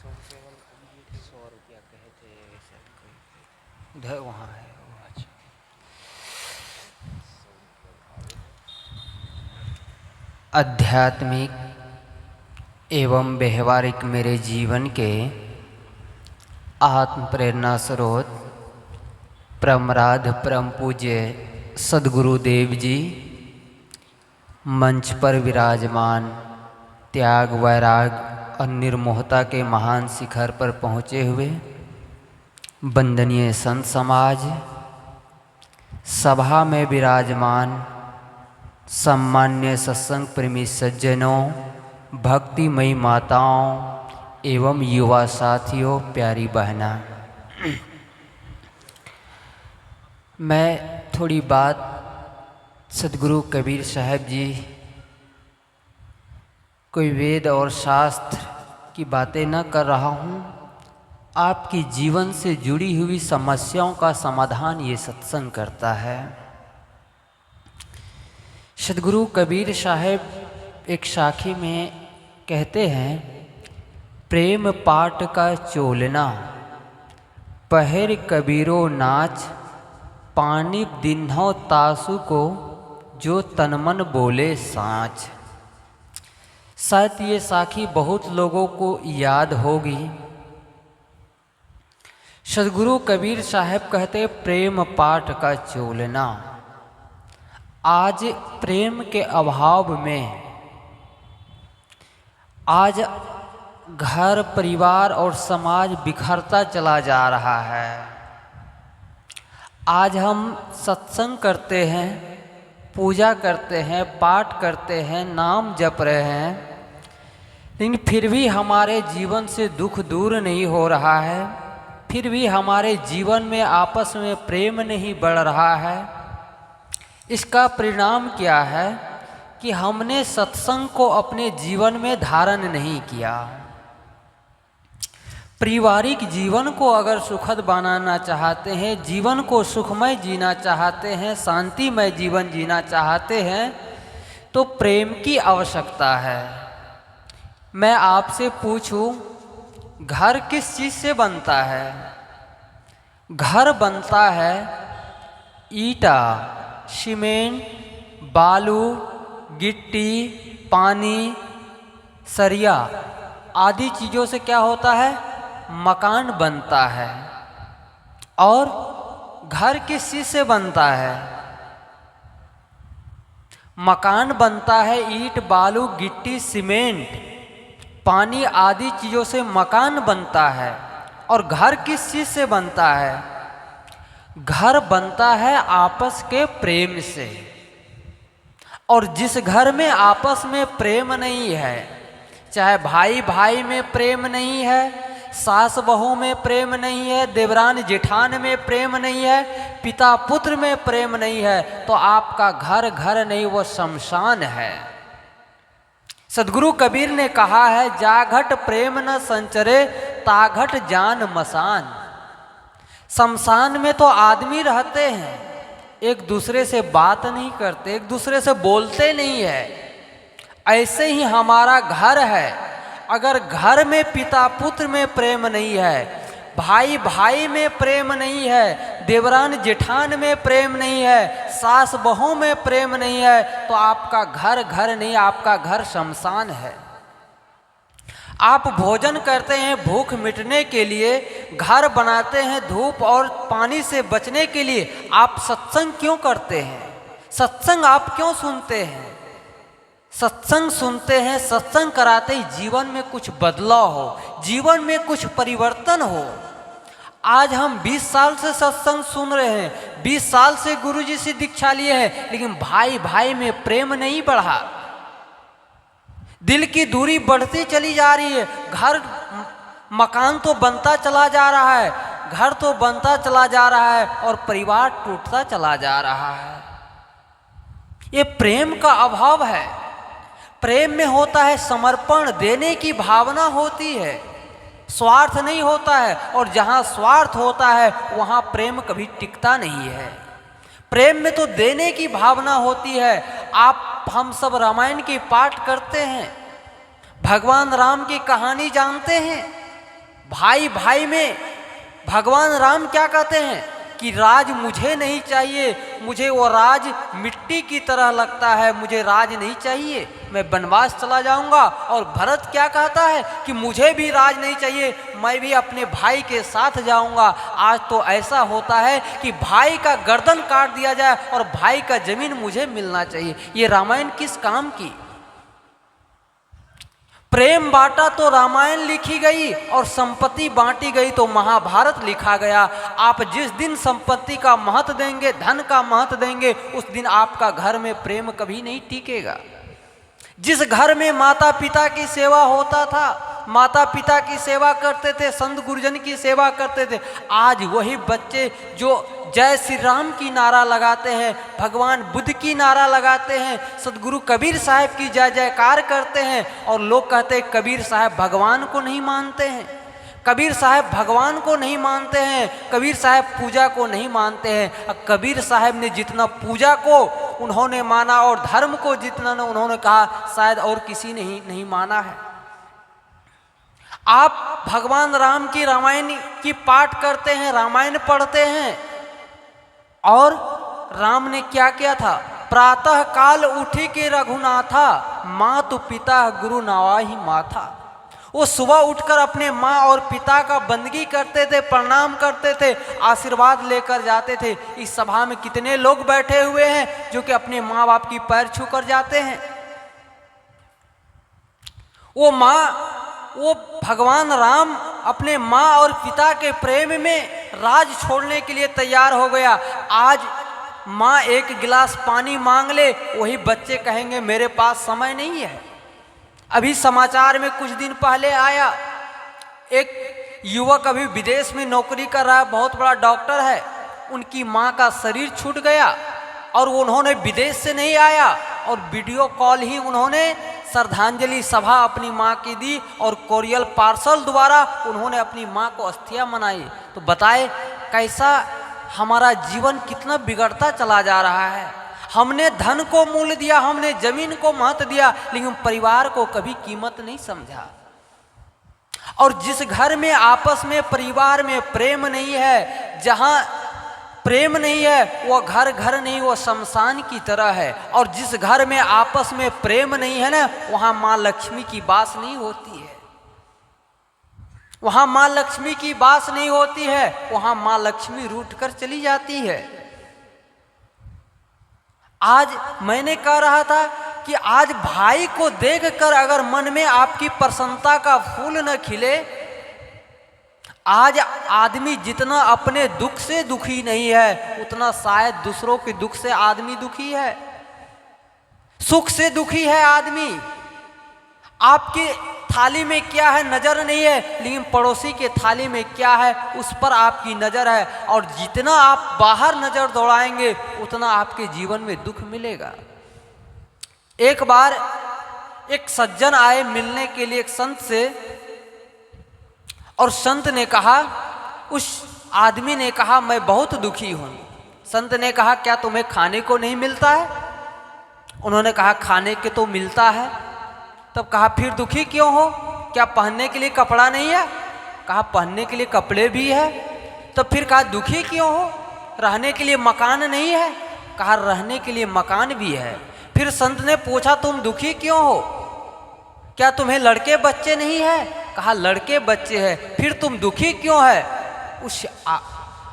₹100 कहे थे सर कोई उधर वहाँ है वो। अच्छा। आध्यात्मिक एवं व्यवहारिक मेरे जीवन के आत्म प्रेरणा स्रोत परमराध परम पूज्य सद्गुरुदेव जी मंच पर विराजमान त्याग वैराग और निर्मोहता के महान शिखर पर पहुँचे हुए वंदनीय संत समाज, सभा में विराजमान सम्मान्य सत्संग प्रेमी सज्जनों, भक्तिमयी माताओं एवं युवा साथियों, प्यारी बहना, मैं थोड़ी बात सद्गुरु कबीर साहब जी कोई वेद और शास्त्र की बातें न कर रहा हूँ। आपकी जीवन से जुड़ी हुई समस्याओं का समाधान ये सत्संग करता है। सद्गुरु कबीर साहब एक साखी में कहते हैं, प्रेम पाट का चोलना पहर कबीरो नाच, पानी दिन्हो तासु को जो तनमन बोले साँच। शायद ये साखी बहुत लोगों को याद होगी। सद्गुरु कबीर साहब कहते प्रेम पाट का चोलना। आज प्रेम के अभाव में आज घर परिवार और समाज बिखरता चला जा रहा है। आज हम सत्संग करते हैं, पूजा करते हैं, पाठ करते हैं, नाम जप रहे हैं, लेकिन फिर भी हमारे जीवन से दुख दूर नहीं हो रहा है। फिर भी हमारे जीवन में आपस में प्रेम नहीं बढ़ रहा है। इसका परिणाम क्या है कि हमने सत्संग को अपने जीवन में धारण नहीं किया। पारिवारिक जीवन को अगर सुखद बनाना चाहते हैं, जीवन को सुखमय जीना चाहते हैं, शांतिमय जीवन जीना चाहते हैं, तो प्रेम की आवश्यकता है। मैं आपसे पूछूं, घर किस चीज़ से बनता है? घर बनता है ईंटा, सीमेंट, बालू, गिट्टी, पानी, सरिया आदि चीज़ों से क्या होता है? मकान बनता है। और घर किस चीज़ से बनता है? मकान बनता है ईंट, बालू, गिट्टी, सीमेंट, पानी आदि चीज़ों से मकान बनता है। और घर किस चीज़ से बनता है? घर बनता है आपस के प्रेम से। और जिस घर में आपस में प्रेम नहीं है, चाहे भाई भाई में प्रेम नहीं है, सास बहू में प्रेम नहीं है, देवरान जेठान में प्रेम नहीं है, पिता पुत्र में प्रेम नहीं है, तो आपका घर घर नहीं, वो शमशान है। सद्गुरु कबीर ने कहा है, जाघट प्रेम न संचरे ताघट जान मसान। शमशान में तो आदमी रहते हैं, एक दूसरे से बात नहीं करते, एक दूसरे से बोलते नहीं है। ऐसे ही हमारा घर है। अगर घर में पिता पुत्र में प्रेम नहीं है, भाई भाई में प्रेम नहीं है, देवरान जेठान में प्रेम नहीं है, सास बहू में प्रेम नहीं है, तो आपका घर घर नहीं, आपका घर शमशान है। आप भोजन करते हैं भूख मिटने के लिए, घर बनाते हैं धूप और पानी से बचने के लिए। आप सत्संग क्यों करते हैं? सत्संग आप क्यों सुनते हैं? सत्संग सुनते हैं, सत्संग कराते ही जीवन में कुछ बदलाव हो, जीवन में कुछ परिवर्तन हो। आज हम 20 साल से सत्संग सुन रहे हैं, 20 साल से गुरुजी से दीक्षा लिए हैं, लेकिन भाई भाई में प्रेम नहीं बढ़ा। दिल की दूरी बढ़ती चली जा रही है। घर मकान तो बनता चला जा रहा है, घर तो बनता चला जा रहा है, और परिवार टूटता चला जा रहा है। ये प्रेम का अभाव है। प्रेम में होता है समर्पण, देने की भावना होती है, स्वार्थ नहीं होता है। और जहाँ स्वार्थ होता है वहाँ प्रेम कभी टिकता नहीं है। प्रेम में तो देने की भावना होती है। हम सब रामायण की पाठ करते हैं, भगवान राम की कहानी जानते हैं। भाई भाई में भगवान राम क्या कहते हैं कि राज मुझे नहीं चाहिए, मुझे वो राज मिट्टी की तरह लगता है, मुझे राज नहीं चाहिए, मैं वनवास चला जाऊंगा। और भरत क्या कहता है कि मुझे भी राज नहीं चाहिए, मैं भी अपने भाई के साथ जाऊंगा। आज तो ऐसा होता है कि भाई का गर्दन काट दिया जाए और भाई का जमीन मुझे मिलना चाहिए। ये रामायण किस काम की? प्रेम बांटा तो रामायण लिखी गई और संपत्ति बांटी गई तो महाभारत लिखा गया। आप जिस दिन संपत्ति का महत्व देंगे, धन का महत्व देंगे, उस दिन आपका घर में प्रेम कभी नहीं टिकेगा। जिस घर में माता पिता की सेवा होता था, माता पिता की सेवा करते थे, संत गुरुजन की सेवा करते थे, आज वही बच्चे जो जय श्री राम की नारा लगाते हैं, भगवान बुद्ध की नारा लगाते हैं, सदगुरु कबीर साहब की जय जयकार करते हैं, और लोग कहते हैं कबीर साहब भगवान को नहीं मानते हैं, कबीर साहब भगवान को नहीं मानते हैं, कबीर साहब पूजा को नहीं मानते हैं। कबीर साहब ने जितना पूजा को उन्होंने माना और धर्म को जितना उन्होंने कहा, शायद और किसी ने नहीं माना है। आप भगवान राम की रामायण की पाठ करते हैं, रामायण पढ़ते हैं, और राम ने क्या किया था? प्रातः काल उठी के रघुनाथा, मातु पिता गुरु नवाहि माथा। वो सुबह उठकर अपने माँ और पिता का बंदगी करते थे, प्रणाम करते थे, आशीर्वाद लेकर जाते थे। इस सभा में कितने लोग बैठे हुए हैं जो कि अपने माँ बाप की पैर छू कर जाते हैं। वो भगवान राम अपने माँ और पिता के प्रेम में राज छोड़ने के लिए तैयार हो गया। आज माँ एक गिलास पानी मांग ले, वही बच्चे कहेंगे मेरे पास समय नहीं है। अभी समाचार में कुछ दिन पहले आया, एक युवक अभी विदेश में नौकरी कर रहा है, बहुत बड़ा डॉक्टर है, उनकी माँ का शरीर छूट गया और उन्होंने विदेश से नहीं आया और वीडियो कॉल ही उन्होंने श्रद्धांजलि सभा अपनी माँ की दी और कोरियल पार्सल द्वारा उन्होंने अपनी माँ को अस्थियाँ मनाई। तो बताए कैसा हमारा जीवन कितना बिगड़ता चला जा रहा है। हमने धन को मूल्य दिया, हमने जमीन को महत्व दिया, लेकिन परिवार को कभी कीमत नहीं समझा। और जिस घर में आपस में परिवार में प्रेम नहीं है, जहाँ प्रेम नहीं है, वो घर घर नहीं, वो शमशान की तरह है। और जिस घर में आपस में प्रेम नहीं है ना, वहाँ माँ लक्ष्मी की बास नहीं होती है, वहाँ माँ लक्ष्मी की बास नहीं होती है, वहाँ माँ लक्ष्मी रूठ कर चली जाती है। आज मैंने कह रहा था कि आज भाई को देखकर अगर मन में आपकी प्रसन्नता का फूल न खिले, आज आदमी जितना अपने दुख से दुखी नहीं है, उतना शायद दूसरों के दुख से आदमी दुखी है, सुख से दुखी है आदमी। आपकी थाली में क्या है नजर नहीं है, लेकिन पड़ोसी के थाली में क्या है उस पर आपकी नजर है। और जितना आप बाहर नजर दौड़ाएंगे उतना आपके जीवन में दुख मिलेगा। एक बार एक सज्जन आए मिलने के लिए एक संत से, और संत ने कहा, उस आदमी ने कहा मैं बहुत दुखी हूँ। संत ने कहा क्या तुम्हें खाने को नहीं मिलता है? उन्होंने कहा खाने के तो मिलता है। तब कहा फिर दुखी क्यों हो, क्या पहनने के लिए कपड़ा नहीं है? कहा पहनने के लिए कपड़े भी है। तब फिर कहा दुखी क्यों हो, रहने के लिए मकान नहीं है? कहा रहने के लिए मकान भी है। फिर संत ने पूछा तुम दुखी क्यों हो, क्या तुम्हें लड़के बच्चे नहीं है? कहा लड़के बच्चे हैं। फिर तुम दुखी क्यों है?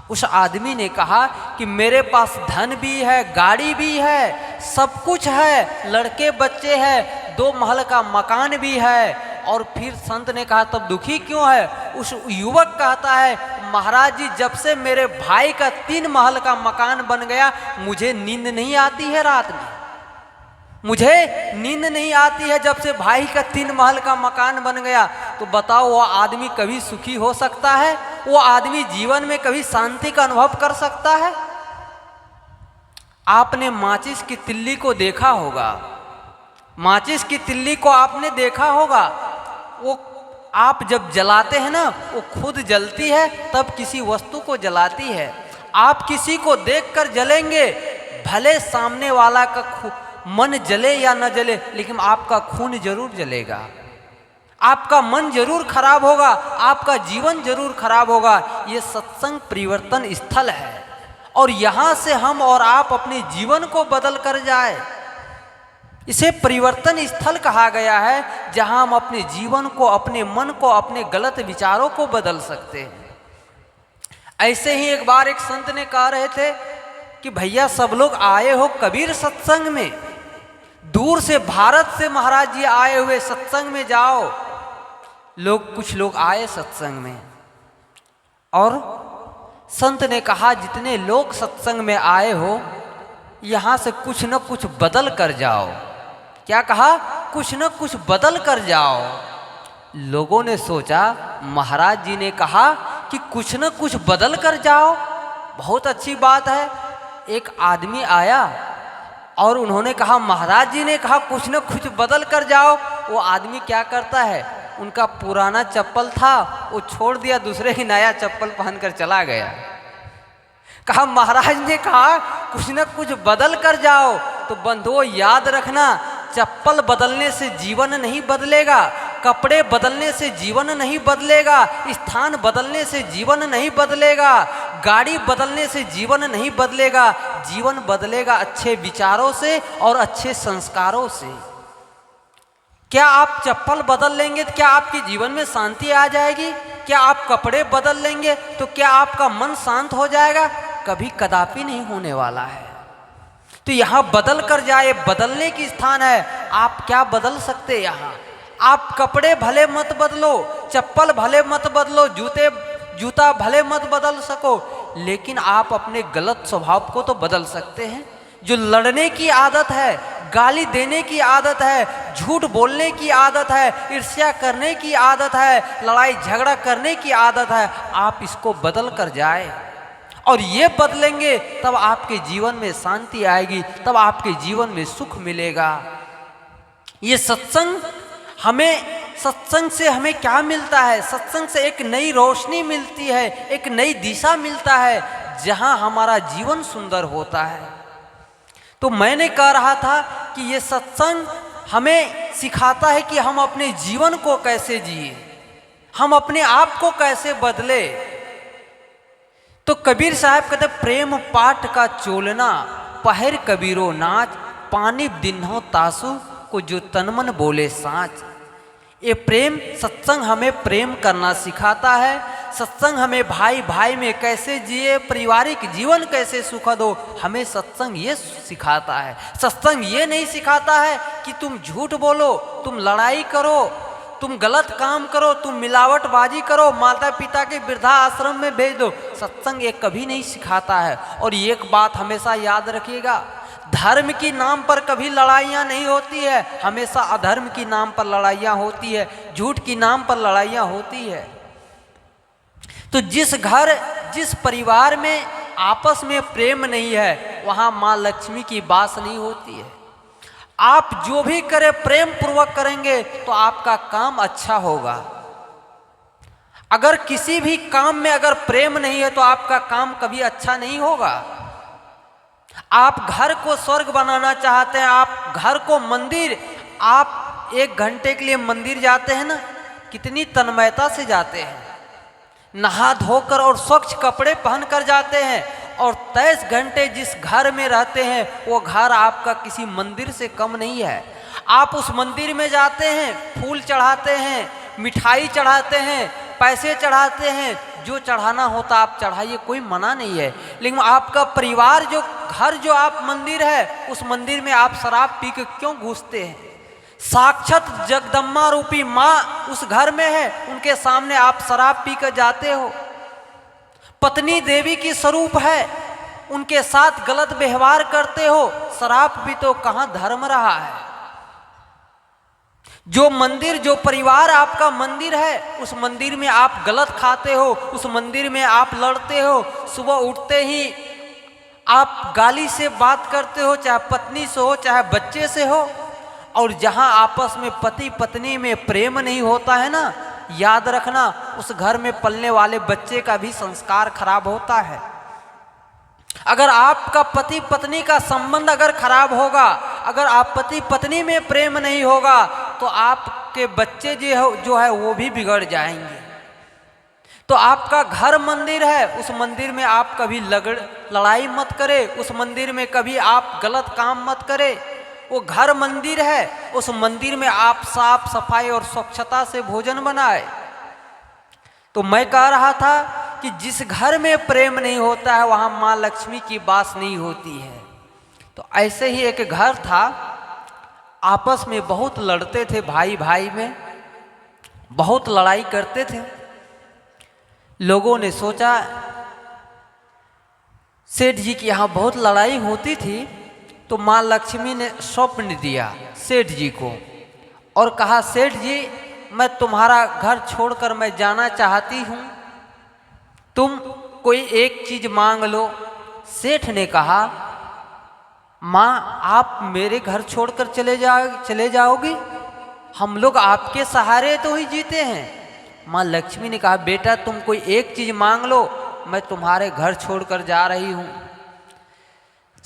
उस आदमी ने कहा कि मेरे पास धन भी है, गाड़ी भी है, सब कुछ है, लड़के बच्चे हैं, 2 महल का मकान भी है। और फिर संत ने कहा तब दुखी क्यों है? उस युवक कहता है महाराज जी जब से मेरे भाई का 3 महल का मकान बन गया, मुझे नींद नहीं आती है रात में, मुझे नींद नहीं आती है जब से भाई का 3 महल का मकान बन गया। तो बताओ वो आदमी कभी सुखी हो सकता है? वो आदमी जीवन में कभी शांति का अनुभव कर सकता है? आपने माचिस की तिल्ली को देखा होगा, माचिस की तिल्ली को आपने देखा होगा, वो आप जब जलाते हैं ना वो खुद जलती है तब किसी वस्तु को जलाती है। आप किसी को देखकर जलेंगे, भले सामने वाला का मन जले या न जले, लेकिन आपका खून जरूर जलेगा। आपका मन जरूर खराब होगा, आपका जीवन जरूर खराब होगा। ये सत्संग परिवर्तन स्थल है और यहाँ से हम और आप अपने जीवन को बदल कर जाए। इसे परिवर्तन स्थल कहा गया है, जहाँ हम अपने जीवन को, अपने मन को, अपने गलत विचारों को बदल सकते हैं। ऐसे ही एक बार एक संत ने कह रहे थे कि भैया सब लोग आए हो कबीर सत्संग में, दूर से भारत से महाराज जी आए हुए सत्संग में जाओ। कुछ लोग आए सत्संग में और संत ने कहा जितने लोग सत्संग में आए हो यहाँ से कुछ न कुछ बदल कर जाओ। क्या कहा? कुछ न कुछ बदल कर जाओ। लोगों ने सोचा महाराज जी ने कहा कि कुछ न कुछ बदल कर जाओ, बहुत अच्छी बात है। एक आदमी आया और उन्होंने कहा महाराज जी ने कहा कुछ न कुछ बदल कर जाओ। वो आदमी क्या करता है, उनका पुराना चप्पल था वो छोड़ दिया, दूसरे ही नया चप्पल पहनकर चला गया। कहा महाराज ने कहा कुछ न कुछ बदल कर जाओ। तो बंधुओं याद रखना, चप्पल बदलने से जीवन नहीं बदलेगा, कपड़े बदलने से जीवन नहीं बदलेगा, स्थान बदलने से जीवन नहीं बदलेगा, गाड़ी बदलने से जीवन नहीं बदलेगा। जीवन बदलेगा अच्छे विचारों से और अच्छे संस्कारों से। क्या आप चप्पल बदल लेंगे तो क्या आपके जीवन में शांति आ जाएगी? क्या आप कपड़े बदल लेंगे तो क्या आपका मन शांत हो जाएगा? कभी कदापि नहीं होने वाला है। तो यहाँ बदल कर जाए, बदलने की स्थान है। आप क्या बदल सकते हैं यहाँ? आप कपड़े भले मत बदलो, चप्पल भले मत बदलो, जूता भले मत बदल सको, लेकिन आप अपने गलत स्वभाव को तो बदल सकते हैं। जो लड़ने की आदत है, गाली देने की आदत है, झूठ बोलने की आदत है, ईर्ष्या करने की आदत है, लड़ाई झगड़ा करने की आदत है, आप इसको बदल कर जाए और ये बदलेंगे तब आपके जीवन में शांति आएगी, तब आपके जीवन में सुख मिलेगा। ये सत्संग से हमें क्या मिलता है? सत्संग से एक नई रोशनी मिलती है, एक नई दिशा मिलता है, जहां हमारा जीवन सुंदर होता है। तो मैंने कह रहा था कि ये सत्संग हमें सिखाता है कि हम अपने जीवन को कैसे जिए, हम अपने आप को कैसे बदले। तो कबीर साहब कहते प्रेम पाठ का चोलना, पहर कबीरो नाच, पानी दिन्हो तासु को जो तनमन बोले साँच। ये प्रेम, सत्संग हमें प्रेम करना सिखाता है। सत्संग हमें भाई भाई में कैसे जिए, पारिवारिक जीवन कैसे सुखद हो, हमें सत्संग ये सिखाता है। सत्संग ये नहीं सिखाता है कि तुम झूठ बोलो, तुम लड़ाई करो, तुम गलत काम करो, तुम मिलावटबाजी करो, माता पिता के वृद्धा आश्रम में भेज दो। सत्संग ये कभी नहीं सिखाता है। और एक बात हमेशा याद रखिएगा, धर्म की नाम पर कभी लड़ाइयाँ नहीं होती है, हमेशा अधर्म की नाम पर लड़ाइयाँ होती है, झूठ की नाम पर लड़ाइयाँ होती है। तो जिस घर, जिस परिवार में आपस में प्रेम नहीं है, वहाँ माँ लक्ष्मी की वास नहीं होती है। आप जो भी करें प्रेम पूर्वक करेंगे तो आपका काम अच्छा होगा। अगर किसी भी काम में अगर प्रेम नहीं है तो आपका काम कभी अच्छा नहीं होगा। आप घर को स्वर्ग बनाना चाहते हैं, आप घर को मंदिर, आप 1 घंटे के लिए मंदिर जाते हैं ना, कितनी तन्मयता से जाते हैं, नहा धोकर और स्वच्छ कपड़े पहनकर जाते हैं। और 23 घंटे जिस घर में रहते हैं वो घर आपका किसी मंदिर से कम नहीं है। आप उस मंदिर में जाते हैं, फूल चढ़ाते हैं, मिठाई चढ़ाते हैं, पैसे चढ़ाते हैं, जो चढ़ाना होता आप चढ़ाइए, कोई मना नहीं है। लेकिन आपका परिवार, जो घर, जो आप मंदिर है, उस मंदिर में आप शराब पी के क्यों घुसते हैं? साक्षात जगदम्बा रूपी माँ उस घर में है, उनके सामने आप शराब पी कर जाते हो। पत्नी देवी की स्वरूप है, उनके साथ गलत व्यवहार करते हो, शराब भी तो कहाँ धर्म रहा है। जो मंदिर, जो परिवार आपका मंदिर है, उस मंदिर में आप गलत खाते हो, उस मंदिर में आप लड़ते हो, सुबह उठते ही आप गाली से बात करते हो, चाहे पत्नी से हो चाहे बच्चे से हो। और जहां आपस में पति पत्नी में प्रेम नहीं होता है ना, याद रखना उस घर में पलने वाले बच्चे का भी संस्कार खराब होता है। अगर आपका पति पत्नी का संबंध अगर खराब होगा, अगर आप पति पत्नी में प्रेम नहीं होगा, तो आपके बच्चे जो है वो भी बिगड़ जाएंगे। तो आपका घर मंदिर है, उस मंदिर में आप कभी लड़ाई मत करें, उस मंदिर में कभी आप गलत काम मत करें। वो घर मंदिर है, उस मंदिर में आप साफ सफाई और स्वच्छता से भोजन बनाए। तो मैं कह रहा था कि जिस घर में प्रेम नहीं होता है वहाँ माँ लक्ष्मी की वास नहीं होती है। तो ऐसे ही एक घर था, आपस में बहुत लड़ते थे, भाई भाई में बहुत लड़ाई करते थे। लोगों ने सोचा, सेठ जी की यहाँ बहुत लड़ाई होती थी, तो माँ लक्ष्मी ने स्वप्न दिया सेठ जी को और कहा, सेठ जी मैं तुम्हारा घर छोड़कर मैं जाना चाहती हूँ, तुम कोई एक चीज मांग लो। सेठ ने कहा, माँ आप मेरे घर छोड़कर चले जाओगी, हम लोग आपके सहारे तो ही जीते हैं। माँ लक्ष्मी ने कहा, बेटा तुम कोई एक चीज मांग लो, मैं तुम्हारे घर छोड़कर जा रही हूँ।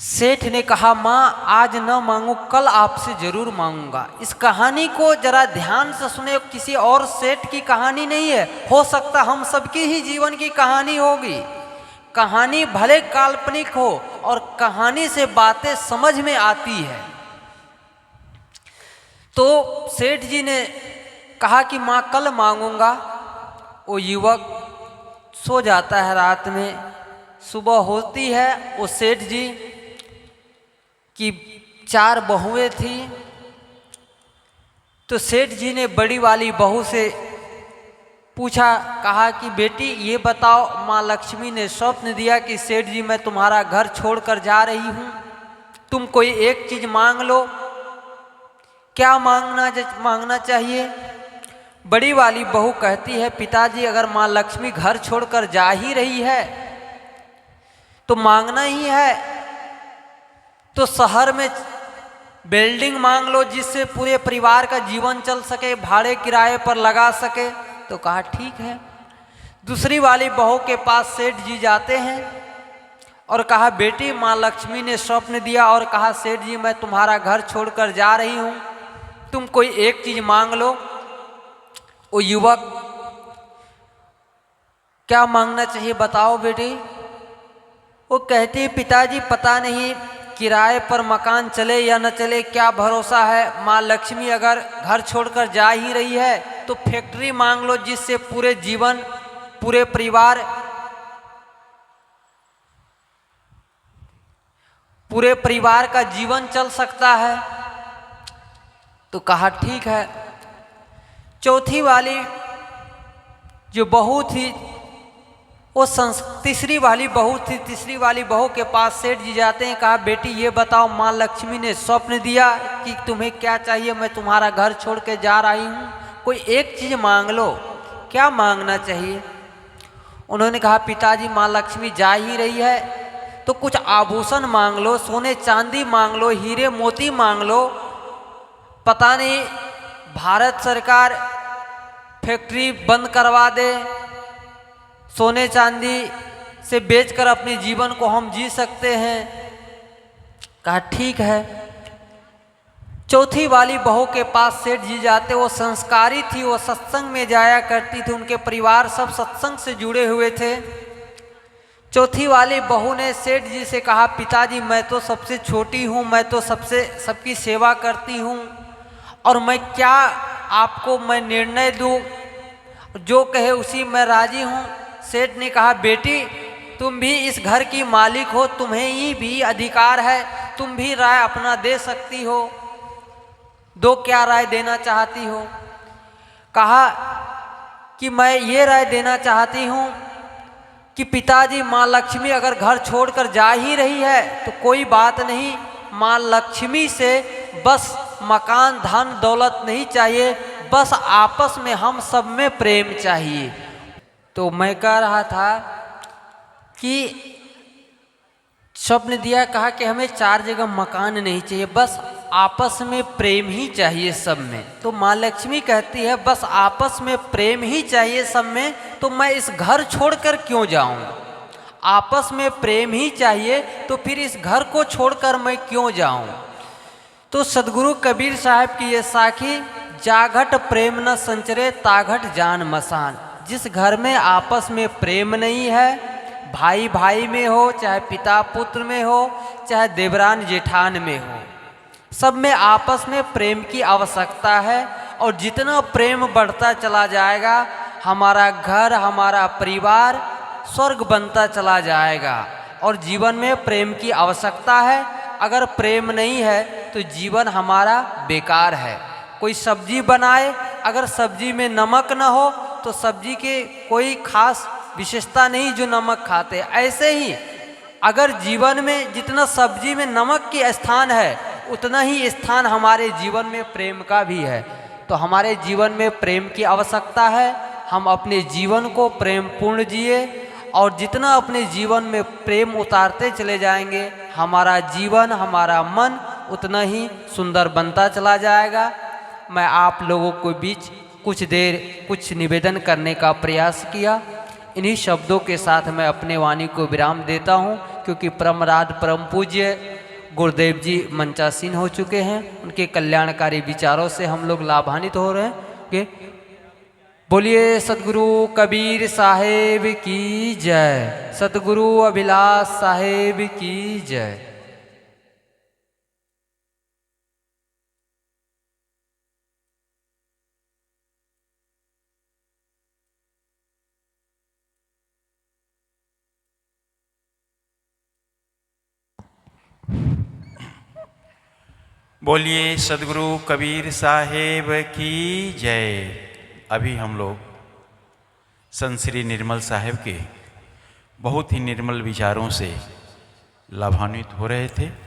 सेठ ने कहा, माँ आज न मांगू, कल आपसे जरूर मांगूंगा। इस कहानी को जरा ध्यान से सुने, किसी और सेठ की कहानी नहीं है, हो सकता हम सबकी ही जीवन की कहानी होगी। कहानी भले काल्पनिक हो और कहानी से बातें समझ में आती है। तो सेठ जी ने कहा कि माँ कल मांगूंगा। वो युवक सो जाता है रात में, सुबह होती है, वो सेठ जी कि 4 बहुएं थी। तो सेठ जी ने बड़ी वाली बहू से पूछा, कहा कि बेटी ये बताओ, माँ लक्ष्मी ने स्वप्न दिया कि सेठ जी मैं तुम्हारा घर छोड़कर जा रही हूँ, तुम कोई एक चीज मांग लो, क्या मांगना चाहिए। बड़ी वाली बहू कहती है, पिताजी अगर माँ लक्ष्मी घर छोड़कर जा ही रही है तो मांगना ही है, तो शहर में बिल्डिंग मांग लो जिससे पूरे परिवार का जीवन चल सके, भाड़े किराए पर लगा सके। तो कहा ठीक है। दूसरी वाली बहू के पास सेठ जी जाते हैं और कहा, बेटी माँ लक्ष्मी ने स्वप्न दिया और कहा, सेठ जी मैं तुम्हारा घर छोड़कर जा रही हूँ, तुम कोई एक चीज मांग लो। वो युवक, क्या मांगना चाहिए बताओ बेटी। वो कहती है, पिताजी पता नहीं किराए पर मकान चले या न चले, क्या भरोसा है, माँ लक्ष्मी अगर घर छोड़कर जा ही रही है तो फैक्ट्री मांग लो जिससे पूरे जीवन पूरे परिवार का जीवन चल सकता है। तो कहा ठीक है। चौथी वाली जो बहू थी वो तीसरी वाली बहू के पास सेठ जी जाते हैं, कहा, बेटी ये बताओ, माँ लक्ष्मी ने स्वप्न दिया कि तुम्हें क्या चाहिए, मैं तुम्हारा घर छोड़ के जा रही हूँ, कोई एक चीज मांग लो, क्या मांगना चाहिए। उन्होंने कहा, पिताजी माँ लक्ष्मी जा ही रही है तो कुछ आभूषण मांग लो, सोने चांदी मांग लो, हीरे मोती मांग लो, पता नहीं भारत सरकार फैक्ट्री बंद करवा दे, सोने चांदी से बेचकर अपने जीवन को हम जी सकते हैं। कहा ठीक है। चौथी वाली बहू के पास सेठ जी जाते, वो संस्कारी थी, वो सत्संग में जाया करती थी, उनके परिवार सब सत्संग से जुड़े हुए थे। चौथी वाली बहू ने सेठ जी से कहा, पिताजी मैं तो सबसे छोटी हूँ, मैं तो सबकी सेवा करती हूँ और मैं क्या आपको मैं निर्णय दूँ, जो कहे उसी मैं राजी हूँ। सेठ ने कहा, बेटी तुम भी इस घर की मालिक हो, तुम्हें ही भी अधिकार है, तुम भी राय अपना दे सकती हो, दो क्या राय देना चाहती हो। कहा कि मैं ये राय देना चाहती हूँ कि पिताजी माँ लक्ष्मी अगर घर छोड़कर जा ही रही है तो कोई बात नहीं, माँ लक्ष्मी से बस मकान धन दौलत नहीं चाहिए, बस आपस में हम सब में प्रेम चाहिए। तो मैं कह रहा था कि स्वप्न दिया, कहा कि हमें 4 जगह मकान नहीं चाहिए, बस आपस में प्रेम ही चाहिए सब में। तो माँ लक्ष्मी कहती है, बस आपस में प्रेम ही चाहिए सब में, तो मैं इस घर छोड़कर क्यों जाऊं, आपस में प्रेम ही चाहिए तो फिर इस घर को छोड़कर मैं क्यों जाऊं। तो सदगुरु कबीर साहब की ये साखी जाघट प्रेम न संचरे ताघट जान मसान। जिस घर में आपस में प्रेम नहीं है, भाई भाई में हो, चाहे पिता पुत्र में हो, चाहे देवरान जेठान में हो, सब में आपस में प्रेम की आवश्यकता है। और जितना प्रेम बढ़ता चला जाएगा, हमारा घर, हमारा परिवार स्वर्ग बनता चला जाएगा। और जीवन में प्रेम की आवश्यकता है। अगर प्रेम नहीं है तो जीवन हमारा बेकार है। कोई सब्जी बनाए, अगर सब्जी में नमक न हो तो सब्जी के कोई खास विशेषता नहीं जो नमक खाते। ऐसे ही अगर जीवन में जितना सब्जी में नमक की स्थान है, उतना ही स्थान हमारे जीवन में प्रेम का भी है। तो हमारे जीवन में प्रेम की आवश्यकता है। हम अपने जीवन को प्रेम पूर्ण जिए, और जितना अपने जीवन में प्रेम उतारते चले जाएंगे, हमारा जीवन, हमारा मन उतना ही सुंदर बनता चला जाएगा। मैं आप लोगों के बीच कुछ देर कुछ निवेदन करने का प्रयास किया। इन्हीं शब्दों के साथ मैं अपने वाणी को विराम देता हूँ, क्योंकि परमराध परम पूज्य गुरुदेव जी मंचासीन हो चुके हैं। उनके कल्याणकारी विचारों से हम लोग लाभान्वित हो रहे हैं। बोलिए सतगुरु कबीर साहेब की जय, सतगुरु अभिलाष साहेब की जय। बोलिए सदगुरु कबीर साहेब की जय। अभी हम लोग संत श्री निर्मल साहेब के बहुत ही निर्मल विचारों से लाभान्वित हो रहे थे।